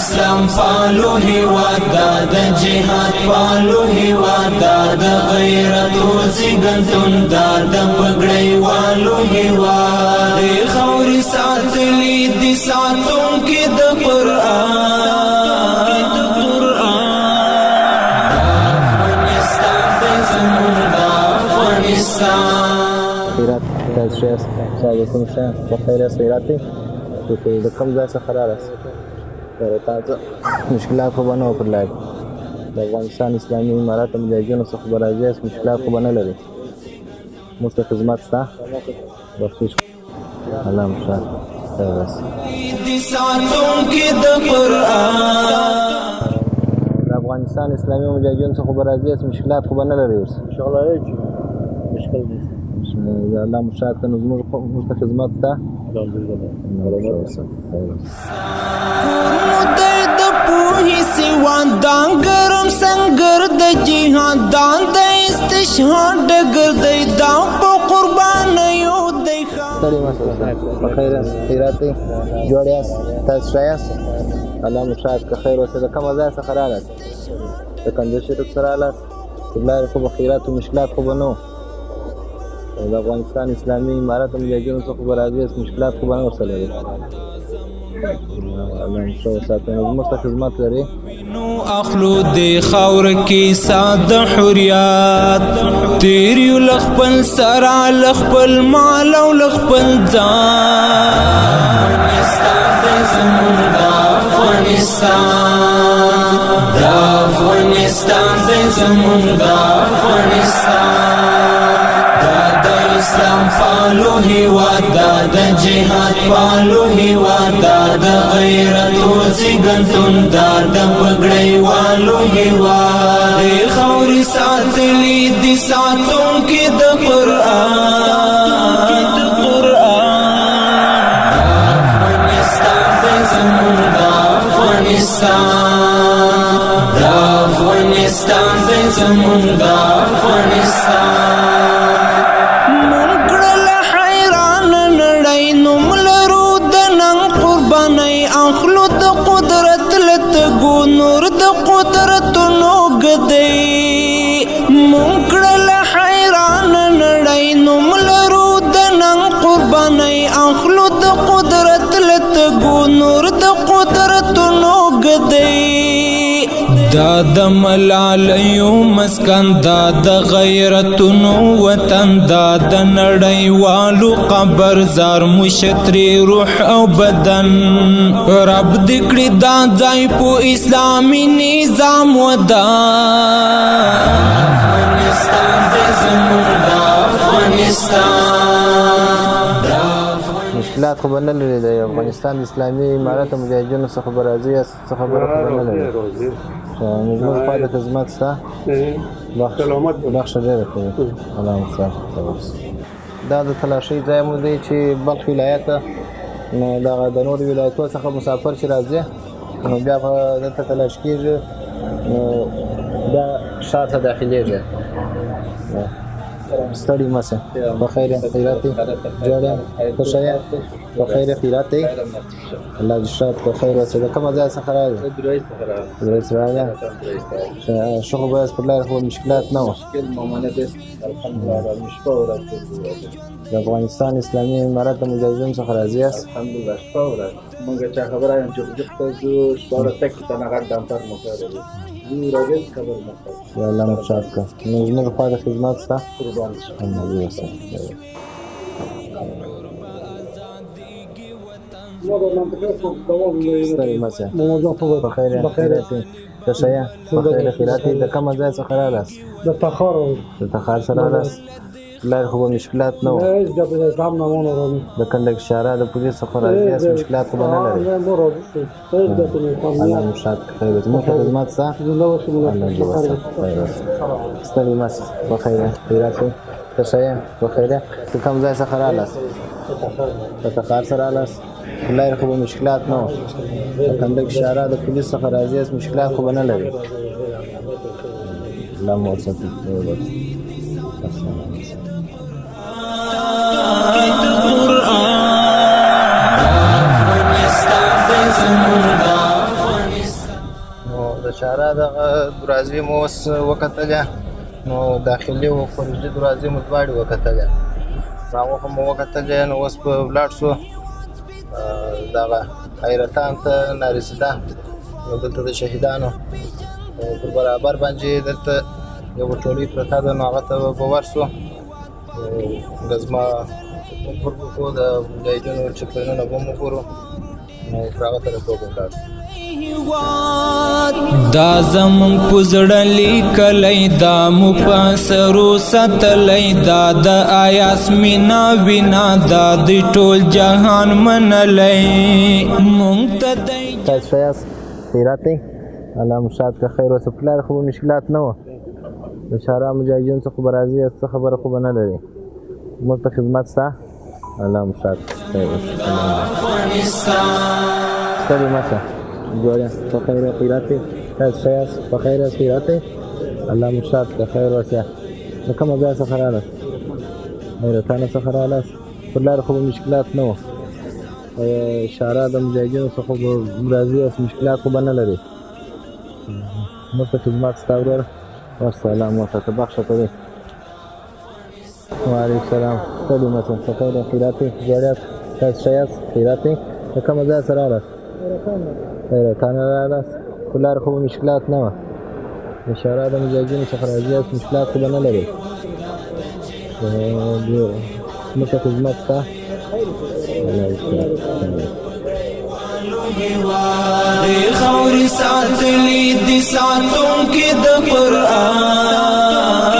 اسلام پالو هیواد دا د جهاد پالو هیواد دا د غیرت او زیږنتون دا د پګړۍ والو هیواد د خاورې ساتلې دي ساتونکي د قرآن خیرات تاسو علیکم شاه بخیر خیراتي چې د کوم ځای څخه راغلاست تاسو مشکلات خو بنو پر لای د افغانستان اسلامي امارات مجاهدینو څخه برازي مشکلات خو بنه لري مست خدمات ستا بخښش الله مشال بس د افغانستان اسلامي مجاهدینو څخه برازي مشکلات خو بنه لري ان شاء الله مشکل دي الله مشاهد ته زموږ خدمات ته درد پوهی سیوان دان گرم سنگر د جهان دان د استشهاد ډګر دی دا په قربان یو دی ستړي مسله بخیر خیراتي جوړ یاست تاسو ښه یاست الله مشاهد که خیر اوسه د کوم ځای څخه راغلاست د کندز شریف څخه راغلاست لارې خو به خیرات او مشکلات خو به نه د افغانستان اسلامي امارات مجاهدینو څخه برازي مشکلات خو به نه ورسره لري الله مشهور ساتنه زموږ خدمات لري نو اخلو دی خاور کی ساده حریات تیریو لخپل سرا لخپل مال او لخپل ځان افغانستان د زمون د افغانستان اسلام پالو هیواد دا د جهاد پالو هیواد دا د غیرت او زیږنتون دا د پګړۍ والو هیواد د خاورې ساتلې دي ساتونکي د قرآن افغانستان د زمون د افغانستان د زمون د افغانستان نور د قدرت نو گدی مونکړل حیران نړۍ نو ملرو د نن قرباني اخلو د قدرت لتګو نور د قدرت نو گدی دا د ملالیو مسکن دا د غیرتونو وطن دا د نړۍ والو قبر زار مشتری روح او بدن رب دکړي دا ځای په اسلامي نظام ودا افغانستان د زموږ د افغانستان مشکلات خو به نه لري د افغانستان اسلامي امارات مجاهدینو څخه برازي څخه خبره خو به نه لري زموږ خوا د خدمت سته بخښه ډېره کوي الله مستعان دا د تلاشۍ ځای مو دی چې بلخ ولایت نو دغه د نورو ولایتونو څخه مسافر چې راځي نو بیا به دلته تلاش کېږي دا ښار ته داخلېږي ستړي مه سه بخیر خیراتي جوړ یم خوښه یم بخیر خیراتي الله دې شاد په خیر اوسې د کومه ځای څخه راغلې درې څخه راغلې ښه خو باید پر لاره خو مشکلات نه وه د افغانستان اسلامي امارات د مجاهدینو څخه راځي یاست الحمدلله شپه ورځ مونږ چا خبره یم چې جوخت ته ځو شپه ورځ ټکسي ته نه غټ ډامپر موټر دی راځي خبر مه کوه الله مو شاد کړه نو زموږ خوا د خدمت سته قربان شم ستړي مه سه بخیر خیراتي ښه شه یم بخیر خیراتي د کومه ځای څخه راغلاست د تخار څخه راغلاست لارې خو به مشکلات نه وو د کنډک اشاره د پولیس څخه راځي مشکلات خو به نه لري الله مو شاد کړه خیر زموږ خدمات سته ستړي مه سه بخیر خیراتي ښه شه یم بخیر د کوم ځای څخه راغلاست د تخار سره راغلاست لارې خو به مشکلات نه وو د کنډک اشاره د پولیس څخه راځي مشکلات خو به نه لري الله مو ورساتي اشاره دغه دروازې مو اوس وکتلې نو داخلي او خارجي دروازې مو دواړې وکتلې هغه خو مو وکتلې نو اوس په ولاړ شو دغه حیرتان ته نارسیده نو دلته د شهیدانو پر برابر باندې دلته یو ټولۍ پرته ده نو هغه ته به ورسو د زما پر خو د مجاهدینو چکلینونه به مو ګورو نو پر هغه طرف به ولاړ شو دا زمون پزړه لیکلی دا مو پسرو ستلی دا د آیاس مینا وینا دا د ټول جهان منلی مونږ ته دی تاسو یاست خیرات دی الله مشاهد که خیر وسه پلار خو مشکلات نه و د شارع مجاهدین څخه به راځي څه خبره خو به نه لري موږ ته خدمت سته الله مشاهد خیر وسه ستړي مه شه جوړه په خیر خیرات دی تاسو یاست په خیر خیرات دی الله مشاهد که خیر وسه نو کومه ځای څخه راغلاست حیرتانه څخه راغلاست پلار خو مشکلات نه و اشاره د مجاهدینو څخه به راځي او مشکلات خو به نه لري موږ ته خدمت ستا ورور والسلام وسته بخښه کوي وعلیکم السلام ستړي مه شه په خیر خیرات دی جوړه تاسو ښه یاست خیرات دی د کومه ځای څخه راغلاست حیرتانه راغلاست پلار خو به مشکلات نه وه اشاره د مجاهدینو څخه راځي او مشکلات خو به نه لري موږ ته خدمت سته دی خوري ساتلی دی ساتون کې د قرآن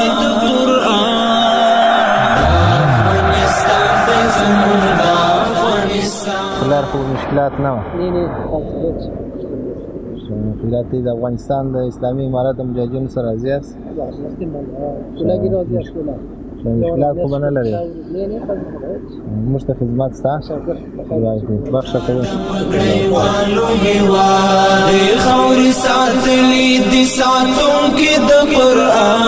افغانستان د زمون د افغانستان پلار خو مشکلات نه وه مشکلات د افغانستان د اسلامي امارت د مجاهدینو سره راځي یاست مشکلات خو به نه لري موږ ته خدمت سته بخښه کوي دی خوري ساتلی دی ساتون کې د قرآن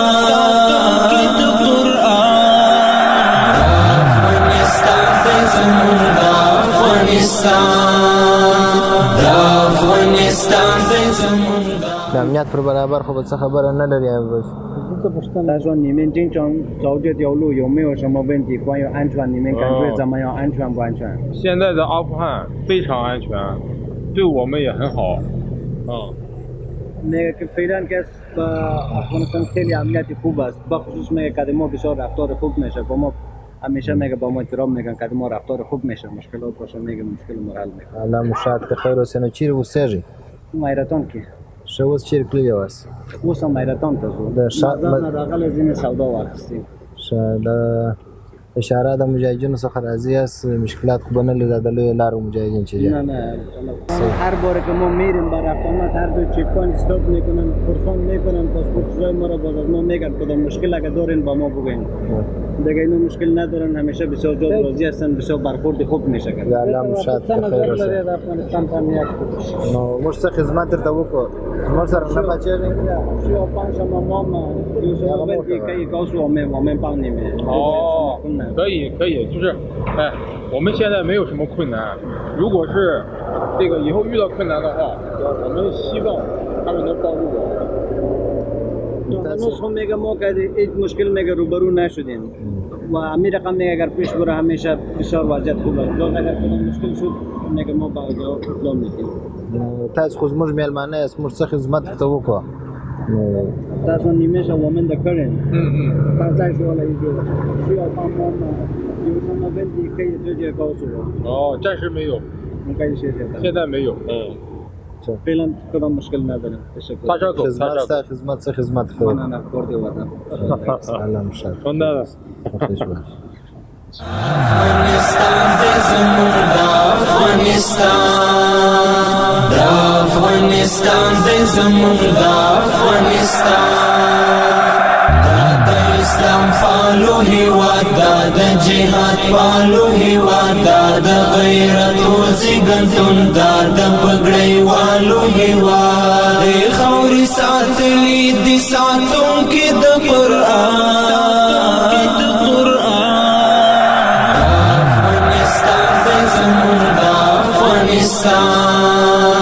افغانستان د زمون د افغانستان د افغانستان د زمون د امنیت پر برابر خو به څه خبره نه لري 来说，你们经常走这条路有没有什么问题？关于安全，你们感觉怎么样？安全不安全？现在的阿富汗非常安全，对我们也很好。那个فعلا که افغانستان خیلی امنیتی خوب است بخصوص میگه که ما بسیار رفتار خوب میشه با ما همیشه میگه با ما احترام میگن که ما رفتار خوب میشه مشکلات باشه میگه مشکل ما حل میکنه الله مشاهد که خیر اوسې نو چیرې اوسېږئ حیرتان کې ښه اوس چیرې تللي یاست اوس هم حیرتان ته ځو د مازدان راغلی ځینې سودا واخیستې ښه د اشاره د مجاهدینو څخه راځي یاست مشکلات خو به نه لري د لویو لارو مجاهدین چې نه نه هر باره که ما میریم برای اقامت هر دو چک پوینت استاپ میکنن پرسان میکنن پاسپورت جای ما را باز از ما میگن کدام مشکل اگه دارین با ما بگین دیگه اینو مشکل ندارن همیشه بسیار جاد راضی هستن بسیار برخورد خوب میشه کرد الله مشاهد که خیر اوسې افغانستان په امنیت نو موږ څه خدمت درته وکړو موږ سره نه بچېږئ 需要帮什么忙吗？有什么问题可以告诉我们，我们帮你们。可以可以，就是我们现在没有什么困难。如果是这个以后遇到困难的话，我们希望他们能帮助我们。هنوز هم میگه ما که هیچ مشکل میگه روبرو نشدیم و همین رقم میگه اگر پیش بره همیشه بسیار وضعیت خوب است جز اگر کدام مشکل شد میگه ما با جواب اقدام میکنیم تاسو خو زموږ میلمانه یاست موږ څه خدمت درته وکړو تاسو نیمه ومن د کړین پاتای شو ولا یو需要帮忙吗有什么问题可以直接告诉我暂时没有我可以谢谢现在没有فعلا کدام مشکل نداریم تشکر خدمت ستا خدمت څه خدمت کوو نه نه کورته وطن الله مشاهد افغانستان د زمون د افغانستان د افغانستان د زمون د افغانستان د اسلام فالو هیواد د جهاد فالو هیواد د غیرت او زیږنتون د پګړۍ والو هیواد د خوري ساتلی دي ساتون کې د قرآن افغانستان